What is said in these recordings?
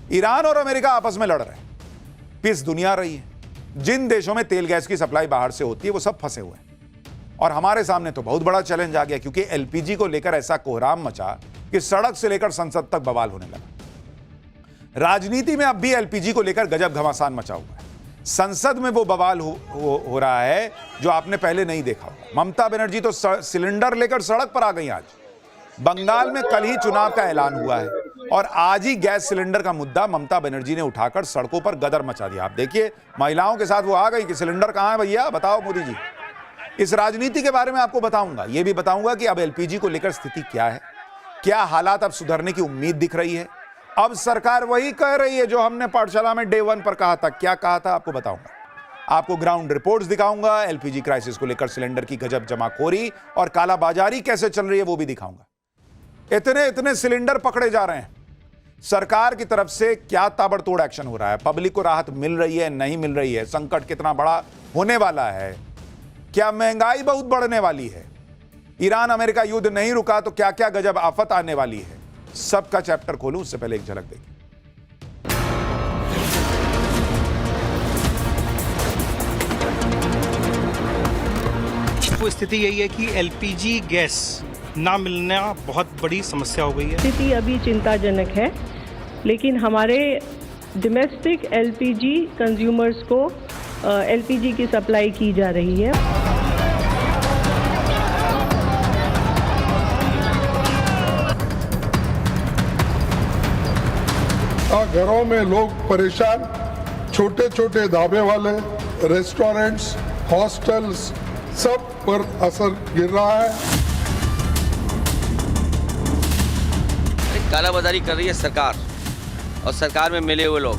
Iran और America आपस में लड़ रहे हैं, पिस दुनिया रही है। जिन देशों में तेल गैस की सप्लाई बाहर से होती है वो सब फंसे हुए हैं। और हमारे सामने तो बहुत बड़ा चैलेंज आ गया, क्योंकि एलपीजी को लेकर ऐसा कोहराम मचा कि सड़क से लेकर संसद तक बवाल होने लगा। राजनीति में अब भी एलपीजी को लेकर गजब घमासान मचा हुआ है। संसद में वो बवाल हो रहा है जो आपने पहले नहीं देखा होगा। ममता बनर्जी तो सिलेंडर लेकर सड़क पर आ गई। आज बंगाल में कल ही चुनाव का ऐलान हुआ है और आज ही गैस सिलेंडर का मुद्दा ममता बनर्जी ने उठाकर सड़कों पर गदर मचा दिया। आप देखिए, महिलाओं के साथ वो आ गई कि सिलेंडर कहां है भैया, बताओ मोदी जी। इस राजनीति के बारे में आपको बताऊंगा, ये भी बताऊंगा कि अब एलपीजी को लेकर स्थिति क्या है, क्या हालात अब सुधरने की उम्मीद दिख रही है। अब सरकार वही कह रही है जो हमने पाठशाला में डे 1 पर कहा था। क्या कहा था आपको बताऊंगा। आपको ग्राउंड रिपोर्ट्स दिखाऊंगा, एलपीजी क्राइसिस को लेकर सिलेंडर की गजब जमाखोरी और कालाबाजारी कैसे चल रही है वो भी दिखाऊंगा। इतने सिलेंडर पकड़े जा रहे हैं, सरकार की तरफ से क्या ताबड़तोड़ एक्शन हो रहा है, पब्लिक को राहत मिल रही है नहीं मिल रही है, संकट कितना बड़ा होने वाला है, क्या महंगाई बहुत बढ़ने वाली है, ईरान अमेरिका युद्ध नहीं रुका तो क्या क्या गजब आफत आने वाली है, सबका चैप्टर खोलूं उससे पहले एक झलक देखिए। वो स्थिति यही है कि एलपीजी गैस ना मिलना बहुत बड़ी समस्या हो गई है। स्थिति अभी चिंताजनक है, लेकिन हमारे डोमेस्टिक एलपीजी कंज्यूमर्स को एलपीजी की सप्लाई की जा रही है। घरों में लोग परेशान, छोटे छोटे ढाबे वाले, रेस्टोरेंट्स, हॉस्टल्स, सब पर असर गिर रहा है। कालाबाजारी कर रही है सरकार और सरकार में मिले हुए लोग।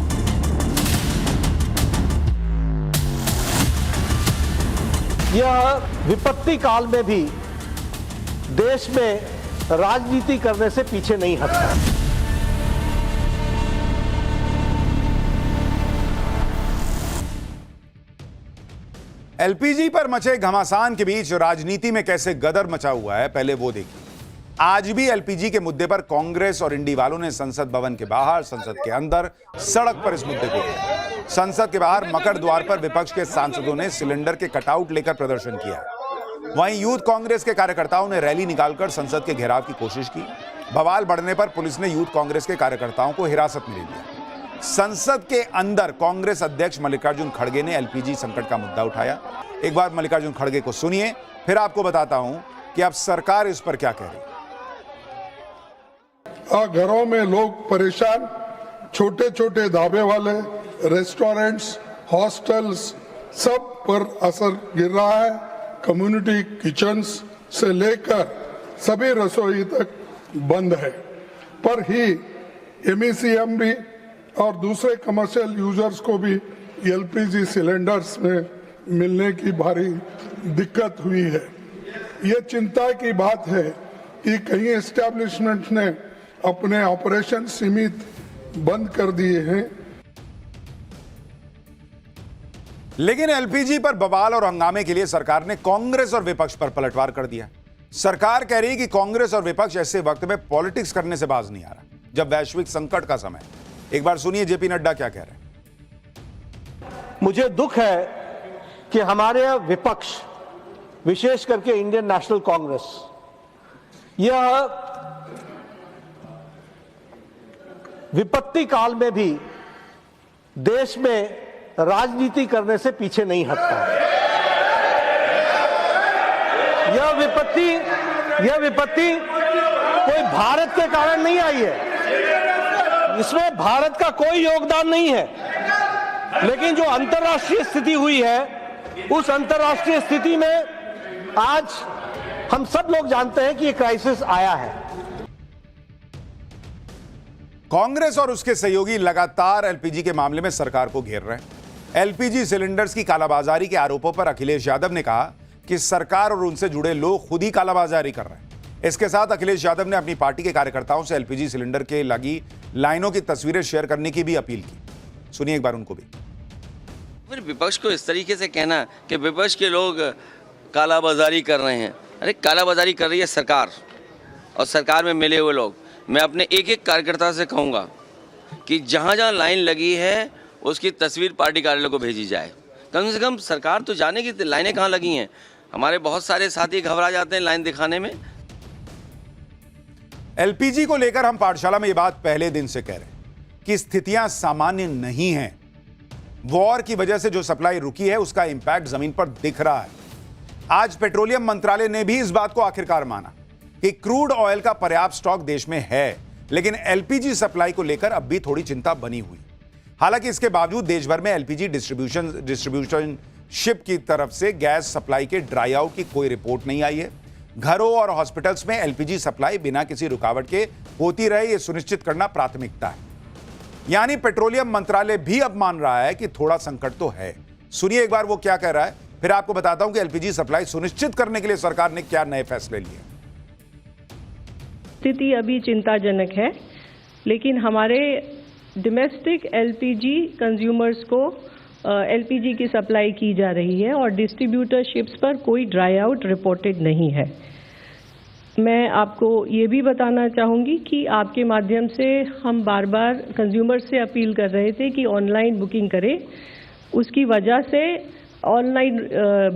यह विपत्ति काल में भी देश में राजनीति करने से पीछे नहीं हटता। एलपीजी पर मचे घमासान के बीच राजनीति में कैसे गदर मचा हुआ है, पहले वो देखिए। आज भी एलपीजी के मुद्दे पर कांग्रेस और इंडी वालों ने संसद भवन के बाहर, संसद के अंदर, सड़क पर इस मुद्दे को उठाया। संसद के बाहर मकर द्वार पर विपक्ष के सांसदों ने सिलेंडर के कटआउट लेकर प्रदर्शन किया। वहीं यूथ कांग्रेस के कार्यकर्ताओं ने रैली निकालकर संसद के घेराव की कोशिश की। बवाल बढ़ने पर पुलिस ने यूथ कांग्रेस के कार्यकर्ताओं को हिरासत में ले लिया। संसद के अंदर कांग्रेस अध्यक्ष मल्लिकार्जुन खड़गे ने एलपीजी संकट का मुद्दा उठाया। एक बार मल्लिकार्जुन खड़गे को सुनिए, फिर आपको बताता हूं कि अब सरकार इस पर क्या कह रही है। घरों में लोग परेशान, छोटे छोटे ढाबे वाले, रेस्टोरेंट्स, हॉस्टल्स, सब पर असर गिर रहा है। कम्युनिटी किचन्स से लेकर सभी रसोई तक बंद है। पर ही एमईसीएम भी और दूसरे कमर्शियल यूजर्स को भी एलपीजी सिलेंडर्स में मिलने की भारी दिक्कत हुई है। ये चिंता की बात है कि कई एस्टैब्लिशमेंट ने अपने ऑपरेशन सीमित बंद कर दिए हैं। लेकिन एलपीजी पर बवाल और हंगामे के लिए सरकार ने कांग्रेस और विपक्ष पर पलटवार कर दिया। सरकार कह रही है कि कांग्रेस और विपक्ष ऐसे वक्त में पॉलिटिक्स करने से बाज नहीं आ रहा, जब वैश्विक संकट का समय। एक बार सुनिए जेपी नड्डा क्या कह रहे हैं। मुझे दुख है कि हमारे विपक्ष, विशेष करके इंडियन नेशनल कांग्रेस, यह विपत्ति काल में भी देश में राजनीति करने से पीछे नहीं हटता। यह विपत्ति कोई भारत के कारण नहीं आई है, इसमें भारत का कोई योगदान नहीं है। लेकिन जो अंतर्राष्ट्रीय स्थिति हुई है, उस अंतर्राष्ट्रीय स्थिति में आज हम सब लोग जानते हैं कि ये क्राइसिस आया है। कांग्रेस और उसके सहयोगी लगातार एलपीजी के मामले में सरकार को घेर रहे हैं। एलपीजी सिलेंडर्स की कालाबाजारी के आरोपों पर अखिलेश यादव ने कहा कि सरकार और उनसे जुड़े लोग खुद ही कालाबाजारी कर रहे हैं। इसके साथ अखिलेश यादव ने अपनी पार्टी के कार्यकर्ताओं से एलपीजी सिलेंडर के लगी लाइनों की तस्वीरें शेयर करने की भी अपील की। सुनिए एक बार उनको भी। फिर विपक्ष को इस तरीके से कहना कि विपक्ष के लोग कालाबाजारी कर रहे हैं, अरे कालाबाजारी कर रही है सरकार और सरकार में मिले हुए लोग। मैं अपने एक एक कार्यकर्ता से कहूँगा कि जहाँ जहाँ लाइन लगी है उसकी तस्वीर पार्टी कार्यालय को भेजी जाए। कम से कम सरकार तो जाने की लाइनें कहाँ लगी हैं। हमारे बहुत सारे साथी घबरा जाते हैं लाइन दिखाने में। एलपीजी को लेकर हम पाठशाला में ये बात पहले दिन से कह रहे हैं कि स्थितियां सामान्य नहीं हैं। वॉर की वजह से जो सप्लाई रुकी है उसका इंपैक्ट जमीन पर दिख रहा है। आज पेट्रोलियम मंत्रालय ने भी इस बात को आखिरकार माना कि क्रूड ऑयल का पर्याप्त स्टॉक देश में है, लेकिन एलपीजी सप्लाई को लेकर अब भी थोड़ी चिंता बनी हुई। हालांकि इसके बावजूद देश भर में एलपीजी डिस्ट्रीब्यूशन शिप की तरफ से गैस सप्लाई के ड्राई आउट की कोई रिपोर्ट नहीं आई है। घरों और हॉस्पिटल्स में एलपीजी सप्लाई बिना किसी रुकावट के होती रहे, यह सुनिश्चित करना प्राथमिकता है। यानी पेट्रोलियम मंत्रालय भी अब मान रहा है कि थोड़ा संकट तो है। सुनिए एक बार वो क्या कह रहा है, फिर आपको बताता हूं कि एलपीजी सप्लाई सुनिश्चित करने के लिए सरकार ने क्या नए फैसले लिए। स्थिति अभी चिंताजनक है, लेकिन हमारे डोमेस्टिक एलपीजी कंज्यूमर्स को एलपीजी की सप्लाई की जा रही है और डिस्ट्रीब्यूटरशिप्स पर कोई ड्राई आउट रिपोर्टेड नहीं है। मैं आपको ये भी बताना चाहूँगी कि आपके माध्यम से हम बार बार कंज्यूमर से अपील कर रहे थे कि ऑनलाइन बुकिंग करें। उसकी वजह से ऑनलाइन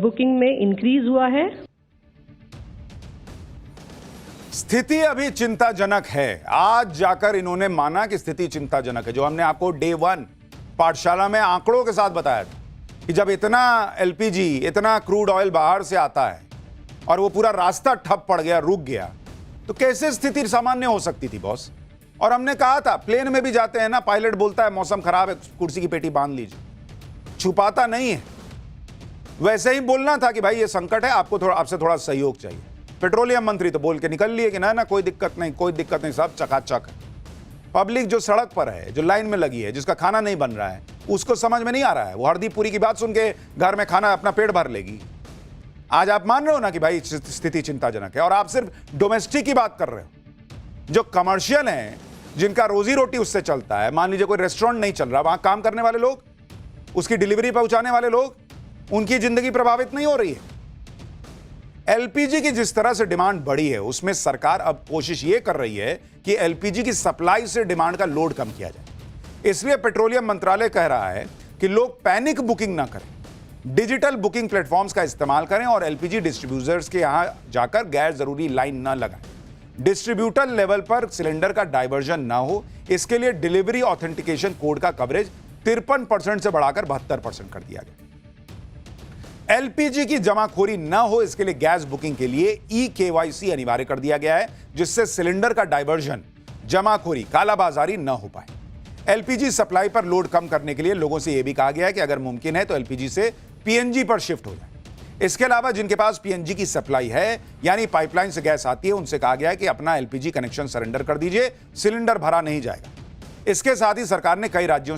बुकिंग में इंक्रीज हुआ है। स्थिति अभी चिंताजनक है। आज जाकर इन्होंने माना कि स्थिति चिंताजनक है। जो हमने आपको डे 1 पाठशाला में आंकड़ों के साथ बताया था कि जब इतना एलपीजी, इतना क्रूड ऑयल बाहर से आता है और वो पूरा रास्ता ठप पड़ गया, रुक गया, तो कैसे स्थिति सामान्य हो सकती थी बॉस। और हमने कहा था, प्लेन में भी जाते हैं ना, पायलट बोलता है मौसम खराब है, कुर्सी की पेटी बांध लीजिए, छुपाता नहीं है। वैसे ही बोलना था कि भाई ये संकट है, आपसे थोड़ा सहयोग चाहिए। पेट्रोलियम मंत्री तो बोल के निकल लिए कि ना कोई दिक्कत नहीं, कोई दिक्कत नहीं, सब चकाचक है। पब्लिक जो सड़क पर है, जो लाइन में लगी है, जिसका खाना नहीं बन रहा है, उसको समझ में नहीं आ रहा है। वो हरदीप पुरी की बात सुन के घर में खाना अपना पेट भर लेगी। आज आप मान रहे हो ना कि भाई स्थिति चिंताजनक है, और आप सिर्फ डोमेस्टिक की बात कर रहे हो। जो कमर्शियल हैं, जिनका रोजी रोटी उससे चलता है, मान लीजिए कोई रेस्टोरेंट नहीं चल रहा, वहां काम करने वाले लोग, उसकी डिलीवरी पहुंचाने वाले लोग, उनकी जिंदगी प्रभावित नहीं हो रही है। एलपीजी की जिस तरह से डिमांड बढ़ी है, उसमें सरकार अब कोशिश यह कर रही है कि एलपीजी की सप्लाई से डिमांड का लोड कम किया जाए। इसलिए पेट्रोलियम मंत्रालय कह रहा है कि लोग पैनिक बुकिंग ना करें, डिजिटल बुकिंग प्लेटफॉर्म्स का इस्तेमाल करें और एलपीजी डिस्ट्रीब्यूटर्स के यहां जाकर गैर जरूरी लाइन ना लगाएं। डिस्ट्रीब्यूटर लेवल पर सिलेंडर का डाइवर्जन ना हो, इसके लिए डिलीवरी ऑथेंटिकेशन कोड का कवरेज 53% से बढ़ाकर 72% कर दिया गया। एलपीजी की जमाखोरी न हो, इसके लिए गैस बुकिंग के लिए ई-केवाईसी अनिवार्य कर दिया गया है, जिससे सिलेंडर का डाइवर्जन, जमाखोरी, कालाबाजारी न हो पाए। एलपीजी सप्लाई पर लोड कम करने के लिए लोगों से यह भी कहा गया है कि अगर मुमकिन है तो एलपीजी से पीएनजी पर शिफ्ट हो जाए। इसके अलावा जिनके पास पीएनजी की सप्लाई है, यानी पाइपलाइन से गैस आती है, उनसे कहा गया है कि अपना एलपीजी कनेक्शन सरेंडर कर दीजिए, सिलेंडर भरा नहीं जाएगा। इसके साथ ही सरकार ने कई राज्यों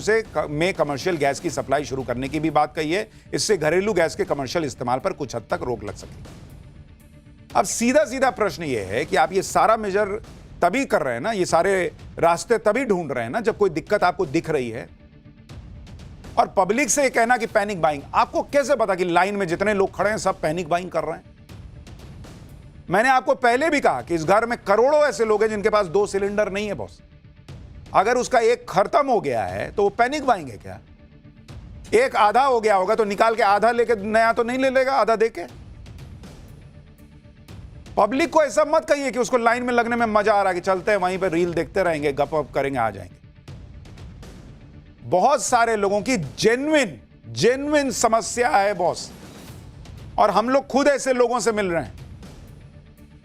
में कमर्शियल गैस की सप्लाई शुरू करने की भी बात कही है। इससे घरेलू गैस के कमर्शियल इस्तेमाल पर कुछ हद तक रोक लग सकेगी। अब सीधा प्रश्न यह है कि आप ये सारा मेजर तभी कर रहे हैं ना, ये सारे रास्ते तभी ढूंढ रहे हैं ना जब कोई दिक्कत आपको दिख रही है। और पब्लिक से कहना कि पैनिक बाइंग, आपको कैसे पता कि लाइन में जितने लोग खड़े हैं सब पैनिक बाइंग कर रहे हैं? मैंने आपको पहले भी कहा कि इस घर में करोड़ों ऐसे लोग हैं जिनके पास 2 सिलेंडर नहीं है बॉस। अगर उसका एक खत्म हो गया है तो वो पैनिक बाइंग है क्या? एक आधा हो गया होगा तो निकाल के आधा लेके नया तो नहीं ले लेगा आधा देके। पब्लिक को ऐसा मत कहिए कि उसको लाइन में लगने में मजा आ रहा है कि चलते हैं वहीं पे रील देखते रहेंगे, गप करेंगे, आ जाएंगे। बहुत सारे लोगों की जेन्युइन समस्या है बॉस, और हम लोग खुद ऐसे लोगों से मिल रहे हैं,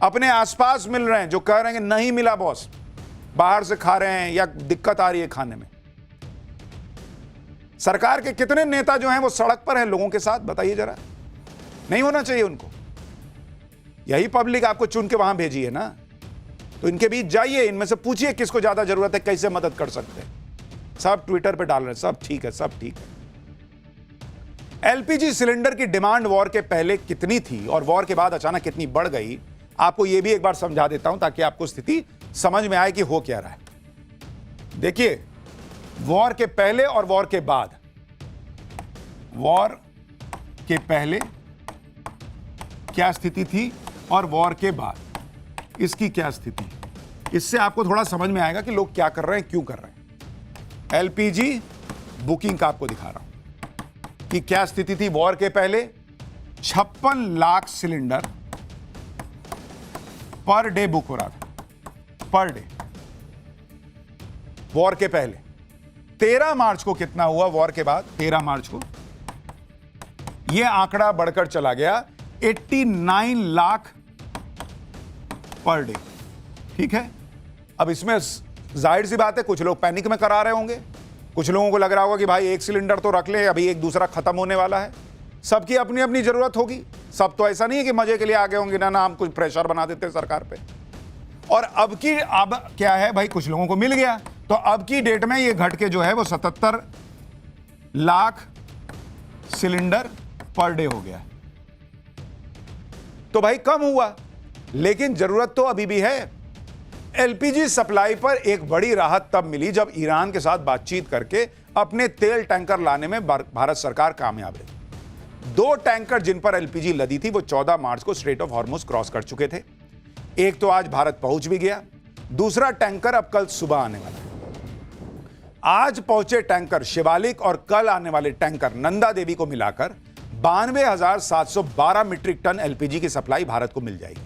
अपने आसपास मिल रहे हैं जो कह रहे हैं कि नहीं मिला बॉस, बाहर से खा रहे हैं या दिक्कत आ रही है खाने में। सरकार के कितने नेता जो हैं वो सड़क पर हैं लोगों के साथ, बताइए जरा। नहीं होना चाहिए उनको? यही पब्लिक आपको चुन के वहां भेजी है ना, तो इनके बीच जाइए, इनमें से पूछिए किसको ज्यादा जरूरत है, कैसे मदद कर सकते हैं। सब ट्विटर पे डाल रहे हैं सब ठीक है, सब ठीक है। एलपीजी सिलेंडर की डिमांड वॉर के पहले कितनी थी और वॉर के बाद अचानक कितनी बढ़ गई, आपको यह भी एक बार समझा देता हूं ताकि आपको स्थिति समझ में आए कि हो क्या रहा है। देखिए, वॉर के पहले और वॉर के बाद, वॉर के पहले क्या स्थिति थी और वॉर के बाद इसकी क्या स्थिति, इससे आपको थोड़ा समझ में आएगा कि लोग क्या कर रहे हैं, क्यों कर रहे हैं। एलपीजी बुकिंग का आपको दिखा रहा हूं कि क्या स्थिति थी वॉर के पहले। 56 lakh cylinder per day book हो रहा था, पर डे, वॉर के पहले। 13 मार्च को कितना हुआ वॉर के बाद? 13 मार्च को यह आंकड़ा बढ़कर चला गया 89 लाख पर डे। ठीक है, अब इसमें जाहिर सी बात है कुछ लोग पैनिक में करा रहे होंगे, कुछ लोगों को लग रहा होगा कि भाई एक सिलेंडर तो रख ले, अभी एक दूसरा खत्म होने वाला है। सबकी अपनी अपनी जरूरत होगी, सब तो ऐसा नहीं है कि मजे के लिए आगे होंगे ना हम कुछ प्रेशर बना देते हैं सरकार पे। और अब क्या है भाई, कुछ लोगों को मिल गया तो अब की डेट में ये घट के जो है वो 77 लाख सिलेंडर पर डे हो गया। तो भाई कम हुआ, लेकिन जरूरत तो अभी भी है। एलपीजी सप्लाई पर एक बड़ी राहत तब मिली जब ईरान के साथ बातचीत करके अपने तेल टैंकर लाने में भारत सरकार कामयाब रही। 2 टैंकर जिन पर एलपीजी लदी थी वो 14 मार्च को स्ट्रेट ऑफ हॉर्मुज क्रॉस कर चुके थे। एक तो आज भारत पहुंच भी गया, दूसरा टैंकर अब कल सुबह आने वाला है। आज पहुंचे टैंकर शिवालिक और कल आने वाले टैंकर नंदा देवी को मिलाकर 92,712 मीट्रिक टन एलपीजी की सप्लाई भारत को मिल जाएगी।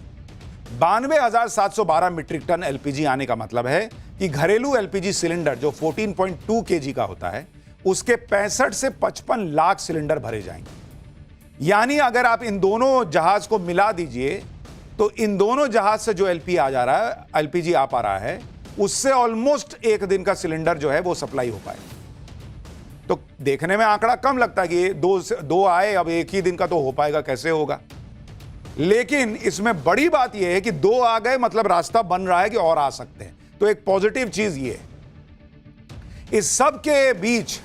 92,712 मीट्रिक टन एलपीजी आने का मतलब है कि घरेलू एलपीजी सिलेंडर जो 14.2 केजी का होता है उसके 65 से 55 लाख सिलेंडर भरे जाएंगे। यानी अगर आप इन दोनों जहाज को मिला दीजिए तो इन दोनों जहाज से जो एलपीजी आ पा रहा है उससे ऑलमोस्ट एक दिन का सिलेंडर जो है वो सप्लाई हो पाए। तो देखने में आंकड़ा कम लगता है कि दो आए, अब एक ही दिन का तो हो पाएगा, कैसे होगा। लेकिन इसमें बड़ी बात यह है कि 2 आ गए मतलब रास्ता बन रहा है कि और आ सकते हैं। तो एक पॉजिटिव चीज ये है। इस सब के बीच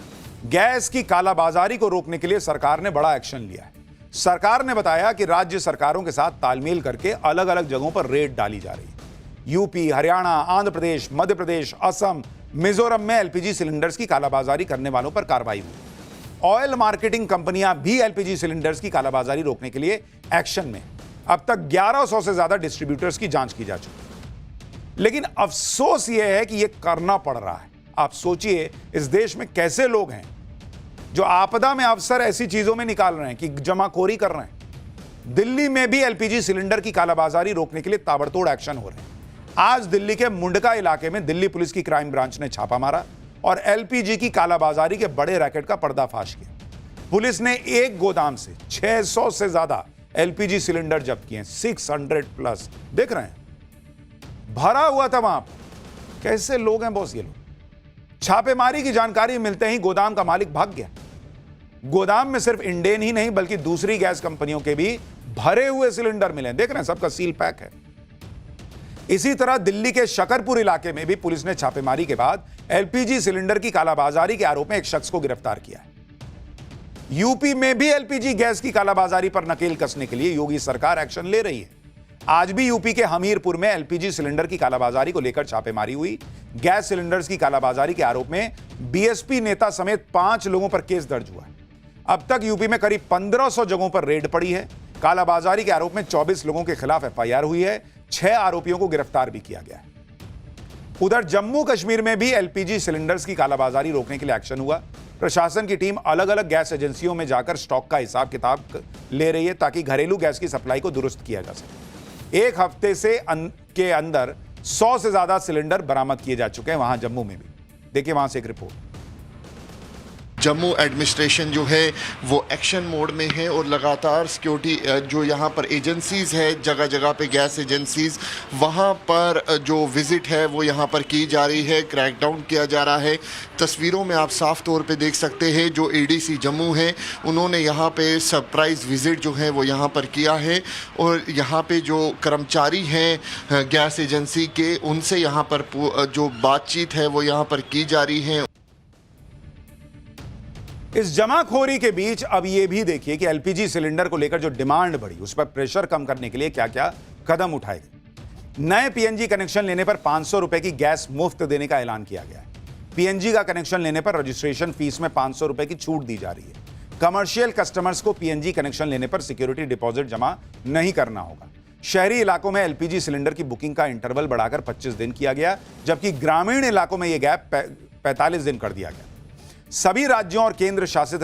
गैस की कालाबाजारी को रोकने के लिए सरकार ने बड़ा एक्शन लिया है। सरकार ने बताया कि राज्य सरकारों के साथ तालमेल करके अलग अलग जगहों पर रेड डाली जा रही है। यूपी, हरियाणा, आंध्र प्रदेश, मध्य प्रदेश, असम, मिजोरम में एलपीजी सिलेंडर्स की कालाबाजारी करने वालों पर कार्रवाई हुई। ऑयल मार्केटिंग कंपनियां भी एलपीजी सिलेंडर्स की कालाबाजारी रोकने के लिए एक्शन में। अब तक 1100 से ज्यादा डिस्ट्रीब्यूटर्स की जांच की जा चुकी है। लेकिन अफसोस यह है कि यह करना पड़ रहा है। आप सोचिए इस देश में कैसे लोग हैं जो आपदा में अवसर ऐसी चीजों में निकाल रहे हैं कि जमाखोरी कर रहे हैं। दिल्ली में भी एलपीजी सिलेंडर की कालाबाजारी रोकने के लिए ताबड़तोड़ एक्शन हो रहे हैं। आज दिल्ली के मुंडका इलाके में दिल्ली पुलिस की क्राइम ब्रांच ने छापा मारा और एलपीजी की कालाबाजारी के बड़े रैकेट का पर्दाफाश किया। पुलिस ने एक गोदाम से 600 से ज्यादा एलपीजी सिलेंडर जब्त किए, 600 प्लस। देख रहे हैं, भरा हुआ था वहां। कैसे लोग हैं बॉस ये लोग। छापेमारी की जानकारी मिलते ही गोदाम का मालिक भाग गया। गोदाम में सिर्फ इंडेन ही नहीं बल्कि दूसरी गैस कंपनियों के भी भरे हुए सिलेंडर मिले। देख रहे हैं, सबका सील पैक है। इसी तरह दिल्ली के शकरपुर इलाके में भी पुलिस ने छापेमारी के बाद एलपीजी सिलेंडर की कालाबाजारी के आरोप में एक शख्स को गिरफ्तार किया है। यूपी में भी एलपीजी गैस की कालाबाजारी पर नकेल कसने के लिए योगी सरकार एक्शन ले रही है। आज भी यूपी के हमीरपुर में एलपीजी सिलेंडर की कालाबाजारी को लेकर छापेमारी हुई। गैस सिलेंडर्स की कालाबाजारी के आरोप में बीएसपी नेता समेत 5 लोगों पर केस दर्ज हुआ है। अब तक यूपी में करीब 1500 जगहों पर रेड पड़ी है। कालाबाजारी के आरोप में 24 लोगों के खिलाफ एफआईआर हुई है। 6 आरोपियों को गिरफ्तार भी किया गया है। उधर जम्मू कश्मीर में भी एलपीजी सिलेंडर्स की कालाबाजारी रोकने के लिए एक्शन हुआ। प्रशासन की टीम अलग अलग गैस एजेंसियों में जाकर स्टॉक का हिसाब किताब ले रही है ताकि घरेलू गैस की सप्लाई को दुरुस्त किया जा सके। एक हफ्ते के अंदर 100 से ज्यादा सिलेंडर बरामद किए जा चुके हैं वहां जम्मू में भी। देखिए वहां से एक रिपोर्ट। जम्मू एडमिनिस्ट्रेशन जो है वो एक्शन मोड में है और लगातार सिक्योरिटी जो यहाँ पर एजेंसीज़ है, जगह जगह पे गैस एजेंसीज़, वहाँ पर जो विज़िट है वो यहाँ पर की जा रही है, क्रैकडाउन किया जा रहा है। तस्वीरों में आप साफ तौर पे देख सकते हैं जो एडीसी जम्मू है उन्होंने यहाँ पे सरप्राइज़ विज़िट जो है वो यहाँ पर किया है और यहाँ पे जो कर्मचारी हैं गैस एजेंसी के उनसे यहाँ पर जो बातचीत है वो यहाँ पर की जा रही है। इस जमाखोरी के बीच अब यह भी देखिए कि एलपीजी सिलेंडर को लेकर जो डिमांड बढ़ी उस पर प्रेशर कम करने के लिए क्या क्या कदम उठाए गए। नए पीएनजी कनेक्शन लेने पर 500 रुपए की गैस मुफ्त देने का ऐलान किया गया है। पीएनजी का कनेक्शन लेने पर रजिस्ट्रेशन फीस में 500 रुपए की छूट दी जा रही है। कमर्शियल कस्टमर्स को पीएनजी कनेक्शन लेने पर सिक्योरिटी डिपॉजिट जमा नहीं करना होगा। शहरी इलाकों में एलपीजी सिलेंडर की बुकिंग का इंटरवल बढ़ाकर 25 दिन किया गया, जबकि ग्रामीण इलाकों में यह गैप 45 दिन कर दिया गया। सभी राज्यों और केंद्र शासित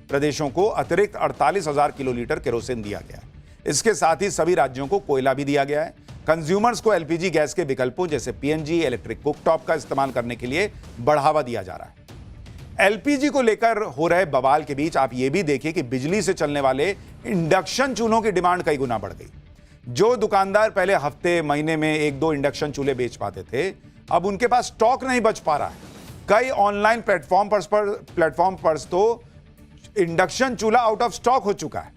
प्रदेशों को अतिरिक्त 48,000 किलोलीटर केरोसिन दिया गया है। इसके साथ ही सभी राज्यों को कोयला भी दिया गया है। कंज्यूमर्स को एलपीजी गैस के विकल्पों जैसे पीएनजी, इलेक्ट्रिक कुकटॉप का इस्तेमाल करने के लिए बढ़ावा दिया जा रहा है। एलपीजी को लेकर हो रहे बवाल के बीच आप यह भी देखिए कि बिजली से चलने वाले इंडक्शन चूल्हों की डिमांड कई गुना बढ़ गई। जो दुकानदार पहले हफ्ते महीने में 1-2 इंडक्शन चूल्हे बेच पाते थे, अब उनके पास स्टॉक नहीं बच पा रहा है। कई ऑनलाइन प्लेटफॉर्म पर तो इंडक्शन चूल्हा आउट ऑफ स्टॉक हो चुका है।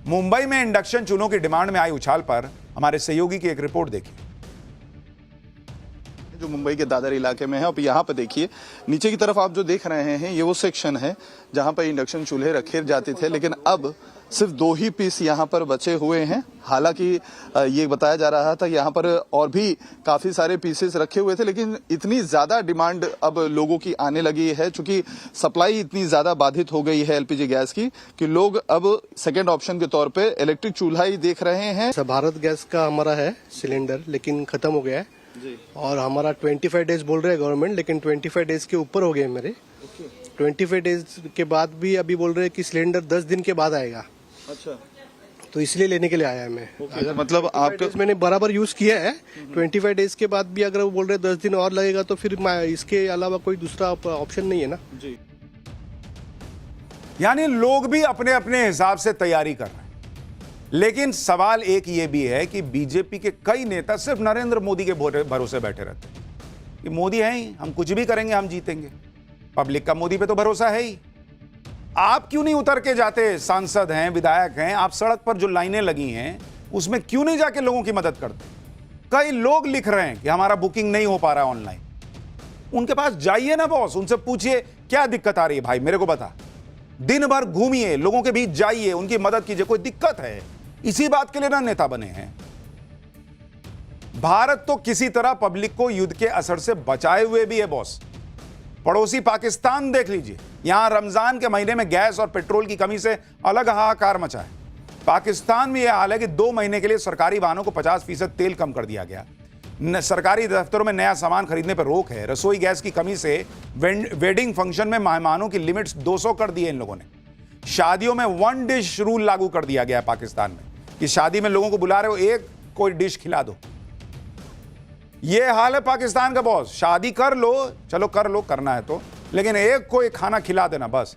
मुंबई में इंडक्शन चूल्हों की डिमांड में आई उछाल पर हमारे सहयोगी की एक रिपोर्ट देखिए। जो मुंबई के दादर इलाके में है, अब यहाँ पर देखिए नीचे की तरफ आप जो देख रहे हैं ये वो सेक्शन है जहाँ पर इंडक्शन चूल्हे रखे जाते थे, लेकिन अब सिर्फ 2 ही पीस यहाँ पर बचे हुए हैं। हालांकि ये बताया जा रहा था यहाँ पर और भी काफी सारे पीसेस रखे हुए थे, लेकिन इतनी ज्यादा डिमांड अब लोगों की आने लगी है, चूंकि सप्लाई इतनी ज्यादा बाधित हो गई है एलपीजी गैस की, कि लोग अब सेकेंड ऑप्शन के तौर पे इलेक्ट्रिक चूल्हा ही देख रहे हैं। भारत गैस का हमारा है सिलेंडर, लेकिन खत्म हो गया है जी। और हमारा 25 डेज बोल रहे हैं गवर्नमेंट, लेकिन 25 डेज के ऊपर हो गए मेरे। 25 डेज के बाद भी अभी बोल रहे हैं कि सिलेंडर 10 दिन के बाद आएगा। अच्छा, तो इसलिए लेने के लिए आया है मैं। अगर मतलब आप मैंने बराबर यूज किया है। 25 डेज के बाद भी अगर वो बोल रहे हैं 10 दिन और लगेगा, तो फिर इसके अलावा कोई दूसरा ऑप्शन नहीं है ना जी। यानी लोग भी अपने अपने हिसाब से तैयारी कर रहे हैं। लेकिन सवाल एक ये भी है कि बीजेपी के कई नेता सिर्फ नरेंद्र मोदी के भरोसे बैठे रहते हैं कि मोदी है ही, हम कुछ भी करेंगे, हम जीतेंगे। पब्लिक का मोदी पे तो भरोसा है ही। आप क्यों नहीं उतर के जाते? सांसद हैं, विधायक हैं, आप सड़क पर जो लाइनें लगी हैं उसमें क्यों नहीं जाके लोगों की मदद करते? कई लोग लिख रहे हैं कि हमारा बुकिंग नहीं हो पा रहा है ऑनलाइन। उनके पास जाइए ना बॉस, उनसे पूछिए क्या दिक्कत आ रही है भाई, मेरे को बता। दिन भर घूमिए, लोगों के बीच जाइए, उनकी मदद कीजिए। कोई दिक्कत है? इसी बात के लिए ना नेता बने हैं। भारत तो किसी तरह पब्लिक को युद्ध के असर से बचाए हुए भी है बॉस। पड़ोसी पाकिस्तान देख लीजिए, यहां रमजान के महीने में गैस और पेट्रोल की कमी से अलग हाहाकार मचा है। पाकिस्तान में यह हाल है कि 2 महीने के लिए सरकारी वाहनों को 50% तेल कम कर दिया गया। सरकारी दफ्तरों में नया सामान खरीदने पर रोक है। रसोई गैस की कमी से वेडिंग फंक्शन में मेहमानों की लिमिट्स 200 कर दी है इन लोगों ने। शादियों में 1 डिश रूल लागू कर दिया गया है पाकिस्तान में कि शादी में लोगों को बुला रहे हो, एक कोई डिश खिला दो। यह हाल है पाकिस्तान का बॉस। शादी कर लो, चलो कर लो, करना है तो, लेकिन एक कोई खाना खिला देना बस।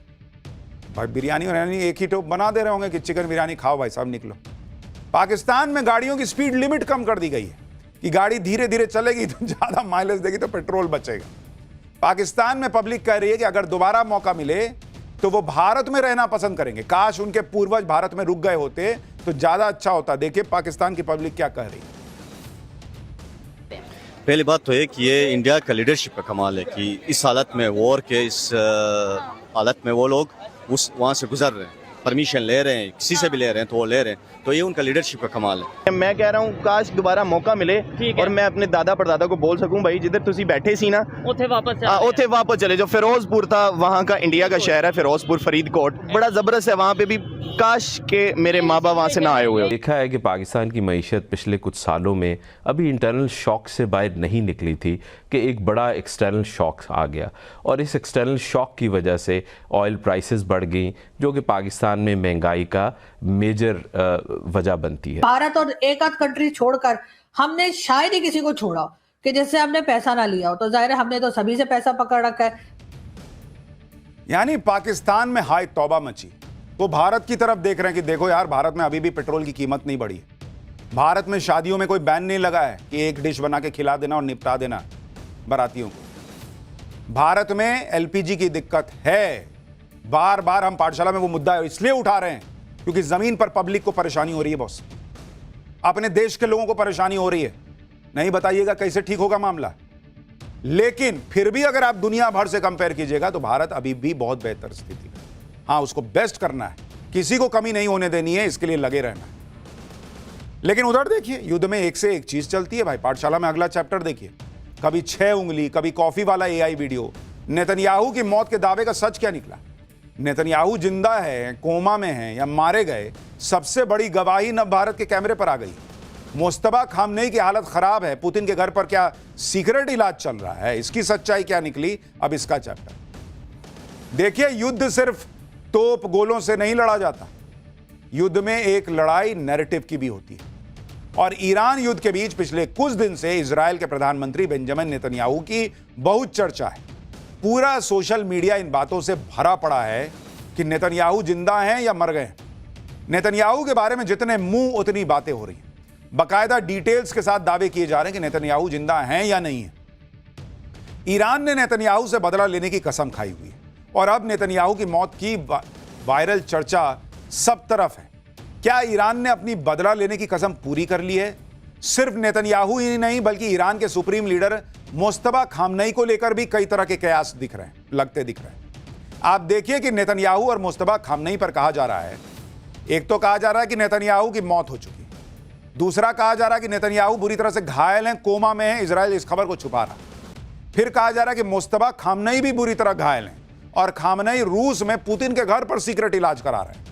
भाई बिरयानी एक ही टोप बना दे रहे होंगे कि चिकन बिरयानी खाओ भाई साहब, निकलो। पाकिस्तान में गाड़ियों की स्पीड लिमिट कम कर दी गई है कि गाड़ी धीरे धीरे चलेगी तो ज्यादा माइलेज देगी तो पेट्रोल बचेगा। पाकिस्तान में पब्लिक कह रही है कि अगर दोबारा मौका मिले तो वो भारत में रहना पसंद करेंगे। काश उनके पूर्वज भारत में रुक गए होते तो ज्यादा अच्छा होता। देखिए पाकिस्तान की पब्लिक क्या कह रही है। पहली बात तो है कि ये इंडिया का लीडरशिप का कमाल है कि इस हालत में, वॉर के इस हालत में वो लोग वहाँ से गुजर रहे हैं, परमिशन ले रहे हैं, किसी से भी ले रहे हैं तो वो ले रहे हैं, तो ये उनका लीडरशिप का कमाल है। मैं कह रहा हूँ काश दोबारा मौका मिले और मैं अपने दादा परदादा को बोल सकूं भाई जिधर तुसी बैठे सी ना उत्थे वापस चले जाओ। फिरोजपुर था वहाँ का, इंडिया का शहर है फिरोजपुर, फरीदकोट बड़ा ज़बरदस्त है। वहाँ पे भी काश के मेरे माँ बाप वहाँ से ना आए हुए। देखा है कि पाकिस्तान की मईशत पिछले कुछ सालों में अभी इंटरनल शॉक से बाहर नहीं निकली थी कि एक बड़ा एक्सटर्नल शॉक आ गया, और इस एक्सटर्नल शॉक की वजह से ऑयल प्राइसेस बढ़ गई, जो कि पाकिस्तान में महंगाई का मेजर वजह बनती है। भारत और एक आध कंट्री छोड़कर हमने शायद ही किसी को छोड़ा कि जैसे हमने पैसा ना लिया हो, तो जाहिर है हमने तो सभी से पैसा पकड़ रखा है। यानी पाकिस्तान में हाय तौबा मची, वो भारत की तरफ देख रहे हैं कि देखो यार भारत में अभी भी पेट्रोल की कीमत नहीं बढ़ी है। भारत में शादियों में कोई बैन नहीं लगा है कि एक डिश बना के खिला देना और निपटा देना बारातियों को। भारत में एलपीजी की दिक्कत है। बार बार हम पाठशाला में वो मुद्दा इसलिए उठा रहे हैं क्योंकि जमीन पर पब्लिक को परेशानी हो रही है बॉस, अपने देश के लोगों को परेशानी हो रही है। नहीं बताइएगा कैसे ठीक होगा मामला। लेकिन फिर भी अगर आप दुनिया भर से कंपेयर कीजिएगा तो भारत अभी भी बहुत बेहतर स्थिति है। हाँ, उसको बेस्ट करना है, किसी को कमी नहीं होने देनी है, इसके लिए लगे रहना है। लेकिन उधर देखिए युद्ध में एक से एक चीज चलती है भाई। पाठशाला में अगला चैप्टर देखिए, कभी 6 उंगली, कभी कॉफी वाला एआई वीडियो। नेतन्याहू की मौत के दावे का सच क्या निकला? नेतन्याहू जिंदा है, कोमा में है या मारे गए, सबसे बड़ी गवाही नव भारत के कैमरे पर आ गई। मुस्तबा खामनेई की हालत खराब है, पुतिन के घर पर क्या सीक्रेट इलाज चल रहा है, इसकी सच्चाई क्या निकली, अब इसका चैप्टर देखिए। युद्ध सिर्फ तोप गोलों से नहीं लड़ा जाता, युद्ध में एक लड़ाई नैरेटिव की भी होती है। और ईरान युद्ध के बीच पिछले कुछ दिन से इजराइल के प्रधानमंत्री बेंजामिन नेतन्याहू की बहुत चर्चा है। पूरा सोशल मीडिया इन बातों से भरा पड़ा है कि नेतन्याहू जिंदा हैं या मर गए। नेतन्याहू के बारे में जितने मुंह उतनी बातें हो रही हैं, बाकायदा डिटेल्स के साथ दावे किए जा रहे हैं कि नेतन्याहू जिंदा हैं या नहीं है। ईरान ने नेतन्याहू से बदला लेने की कसम खाई हुई है और अब नेतन्याहू की मौत की वायरल चर्चा सब तरफ है। क्या ईरान ने अपनी बदला लेने की कसम पूरी कर ली है? सिर्फ नेतन्याहू ही नहीं बल्कि ईरान के सुप्रीम लीडर मुस्तबा खामनेई को लेकर भी कई तरह के कयास दिख रहे हैं, लगते दिख रहे हैं। आप देखिए कि नेतन्याहू और मुस्तबा खामनेई पर कहा जा रहा है, एक तो कहा जा रहा है कि नेतन्याहू की मौत हो चुकी है, दूसरा कहा जा रहा है कि नेतन्याहू बुरी तरह से घायल हैं, कोमा में है, इजराइल इस खबर को छुपा रहा। फिर कहा जा रहा है कि मुस्तबा खामनेई भी बुरी तरह घायल हैं और खामनेई रूस में पुतिन के घर पर सीक्रेट इलाज करा रहे हैं।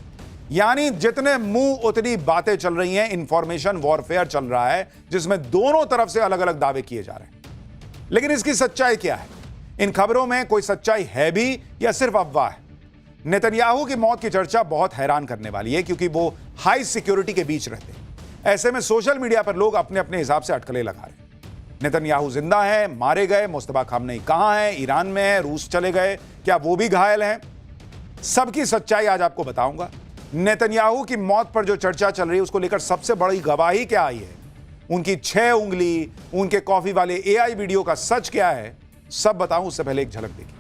यानी जितने मुंह उतनी बातें चल रही हैं, इंफॉर्मेशन वॉरफेयर चल रहा है जिसमें दोनों तरफ से अलग अलग दावे किए जा रहे हैं। लेकिन इसकी सच्चाई क्या है? इन खबरों में कोई सच्चाई है भी या सिर्फ अफवाह है? नेतन्याहू की मौत की चर्चा बहुत हैरान करने वाली है क्योंकि वो हाई सिक्योरिटी के बीच रहते हैं। ऐसे में सोशल मीडिया पर लोग अपने अपने हिसाब से अटकलें लगा रहे हैं। नेतन्याहू जिंदा है, मारे गए, मुस्तबा खामनेई कहां है, ईरान में है, रूस चले गए, क्या वो भी घायल हैं? सबकी सच्चाई आज आपको बताऊंगा। नेतन्याहू की मौत पर जो चर्चा चल रही है उसको लेकर सबसे बड़ी गवाही क्या आई है, उनकी 6 उंगली, उनके कॉफी वाले AI वीडियो का सच क्या है, सब बताऊं उससे पहले एक झलक देखिए।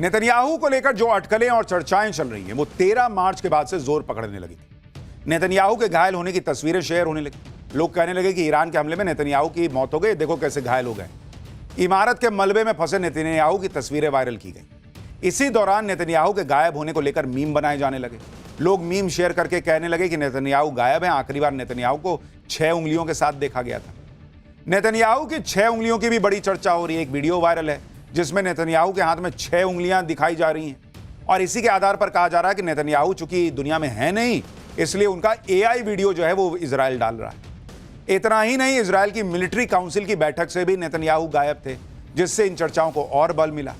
नेतन्याहू को लेकर जो अटकलें और चर्चाएं चल रही हैं वो 13 मार्च के बाद से जोर पकड़ने लगी थी। नेतन्याहू के घायल होने की तस्वीरें शेयर होने लगी। लोग कहने लगे कि ईरान के हमले में नेतन्याहू की मौत हो गई, देखो कैसे घायल हो गए। इमारत के मलबे में फंसे नेतन्याहू की तस्वीरें वायरल की गई। इसी दौरान नेतन्याहू के गायब होने को लेकर मीम बनाए जाने लगे। लोग मीम शेयर करके कहने लगे कि नेतन्याहू गायब है, आखिरी बार नेतन्याहू को 6 उंगलियों के साथ देखा गया था। नेतन्याहू की 6 उंगलियों की भी बड़ी चर्चा हो रही है। एक वीडियो वायरल है जिसमें नेतन्याहू के हाथ में 6 उंगलियां दिखाई जा रही हैं और इसी के आधार पर कहा जा रहा है कि नेतन्याहू चूंकि दुनिया में है नहीं, इसलिए उनका AI वीडियो जो है वो इजराइल डाल रहा है। इतना ही नहीं, इजराइल की मिलिट्री काउंसिल की बैठक से भी नेतन्याहू गायब थे, जिससे इन चर्चाओं को और बल मिला।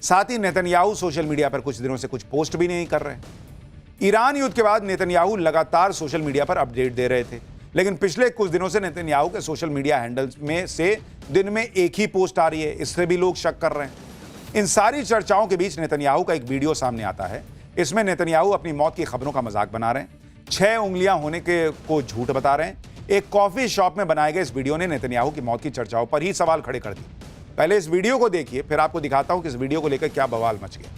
साथ ही नेतन्याहू सोशल मीडिया पर कुछ दिनों से कुछ पोस्ट भी नहीं कर रहे। ईरान युद्ध के बाद नेतन्याहू लगातार सोशल मीडिया पर अपडेट दे रहे थे, लेकिन पिछले कुछ दिनों से नेतन्याहू के सोशल मीडिया हैंडल्स में से दिन में एक ही पोस्ट आ रही है, इससे भी लोग शक कर रहे हैं। इन सारी चर्चाओं के बीच नेतन्याहू का एक वीडियो सामने आता है। इसमें नेतन्याहू अपनी मौत की खबरों का मजाक बना रहे हैं, 6 उंगलियां होने के को झूठ बता रहे हैं। एक कॉफी शॉप में बनाए गए इस वीडियो ने नेतन्याहू की मौत की चर्चाओं पर ही सवाल खड़े कर दिए। पहले इस वीडियो को देखिए, फिर आपको दिखाता हूं कि इस वीडियो को लेकर क्या बवाल मच गया।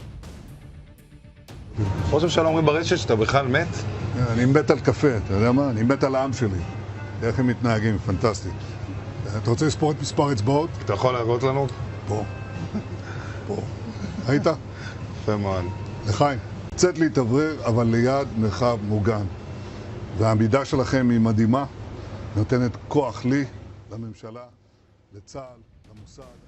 ראש הממשלה אומרים ברשת שאתה בכלל מת? אני מת על קפה, אתה יודע מה? אני מת על העם שלי. איך הם מתנהגים, פנטסטי. אתה רוצה לספור את מספר אצבעות? אתה יכול להראות לנו? פה. פה. ראית? יפה מאוד. לחיים, קצת להתאוורר, אבל ליד מרחב מוגן. והעמידה שלכם היא מדהימה, נותנת כוח לי, לממשלה, לצה"ל, למוסד.